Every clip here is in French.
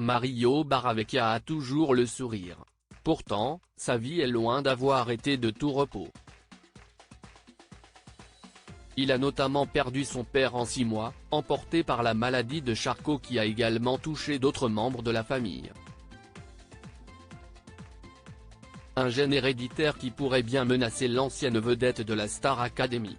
Mario Barravecchia a toujours le sourire. Pourtant, sa vie est loin d'avoir été de tout repos. Il a notamment perdu son père en 6 mois, emporté par la maladie de Charcot qui a également touché d'autres membres de la famille. Un gène héréditaire qui pourrait bien menacer l'ancienne vedette de la Star Academy.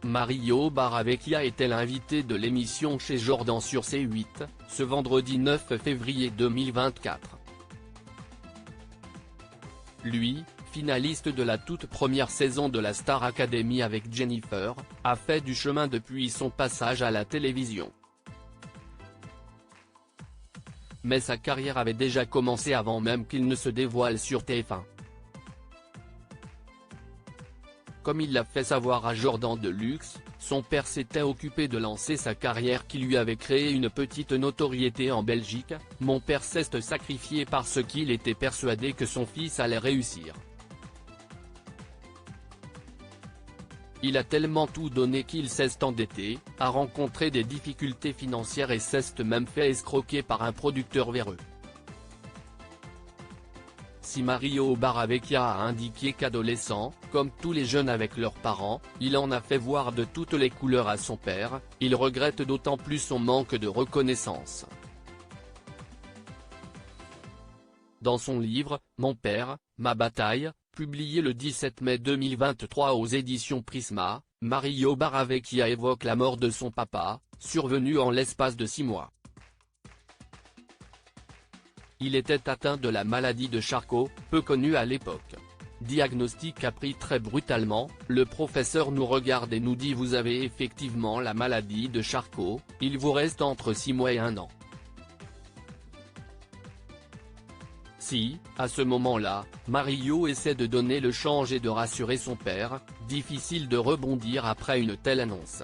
Mario Barravecchia était l'invité de l'émission Chez Jordan sur C8, ce vendredi 9 février 2024. Lui, finaliste de la toute première saison de la Star Academy avec Jennifer, a fait du chemin depuis son passage à la télévision. Mais sa carrière avait déjà commencé avant même qu'il ne se dévoile sur TF1. Comme il l'a fait savoir à Jordan Deluxe, son père s'était occupé de lancer sa carrière qui lui avait créé une petite notoriété en Belgique. Mon père s'est sacrifié parce qu'il était persuadé que son fils allait réussir. Il a tellement tout donné qu'il s'est endetté, a rencontré des difficultés financières et s'est même fait escroquer par un producteur véreux. Si Mario Barravecchia a indiqué qu'adolescent, comme tous les jeunes avec leurs parents, il en a fait voir de toutes les couleurs à son père, il regrette d'autant plus son manque de reconnaissance. Dans son livre « Mon père, ma bataille », publié le 17 mai 2023 aux éditions Prisma, Mario Barravecchia évoque la mort de son papa, survenue en l'espace de 6 mois. Il était atteint de la maladie de Charcot, peu connue à l'époque. Diagnostic appris très brutalement, le professeur nous regarde et nous dit: vous avez effectivement la maladie de Charcot, il vous reste entre 6 mois et 1 an. Si, à ce moment-là, Mario essaie de donner le change et de rassurer son père, difficile de rebondir après une telle annonce.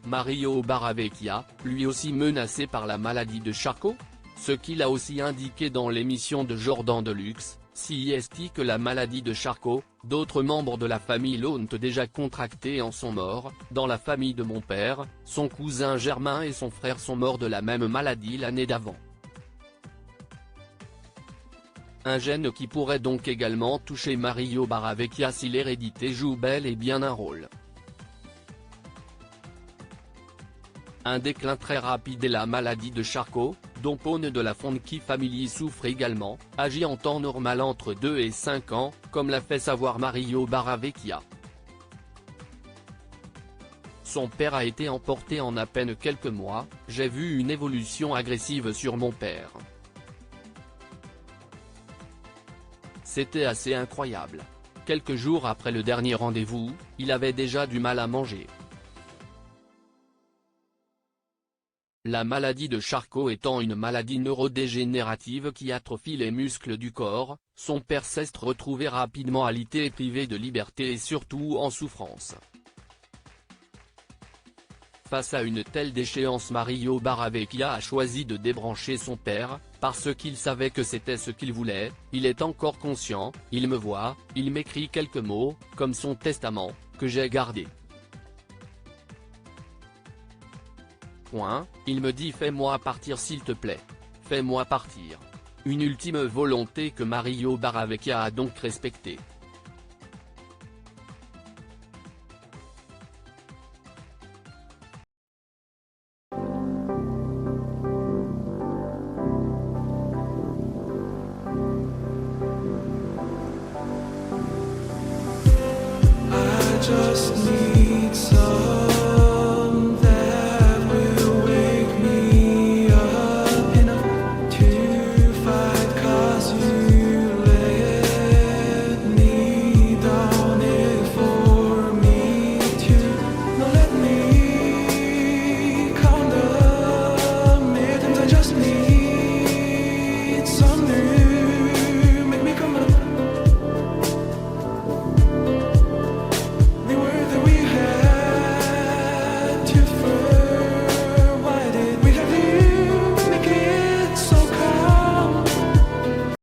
Mario Barravecchia, lui aussi menacé par la maladie de Charcot? Ce qu'il a aussi indiqué dans l'émission de Jordan Deluxe, CIST, que la maladie de Charcot, d'autres membres de la famille l'ont déjà contractée en sont morts. Dans la famille de mon père, son cousin Germain et son frère sont morts de la même maladie l'année d'avant. Un gène qui pourrait donc également toucher Mario Barravecchia si l'hérédité joue bel et bien un rôle. Un déclin très rapide et la maladie de Charcot, dont Paune de la Funky Family souffre également, agit en temps normal entre 2 et 5 ans, comme l'a fait savoir Mario Barravecchia. Son père a été emporté en à peine quelques mois, j'ai vu une évolution agressive sur mon père. C'était assez incroyable. Quelques jours après le dernier rendez-vous, il avait déjà du mal à manger. La maladie de Charcot étant une maladie neurodégénérative qui atrophie les muscles du corps, son père s'est retrouvé rapidement alité et privé de liberté et surtout en souffrance. Face à une telle déchéance, Mario Barravecchia a choisi de débrancher son père, parce qu'il savait que c'était ce qu'il voulait. Il est encore conscient, il me voit, il m'écrit quelques mots, comme son testament, que j'ai gardé. Il me dit: fais-moi partir s'il te plaît. Fais-moi partir. Une ultime volonté que Mario Barravecchia a donc respectée. Just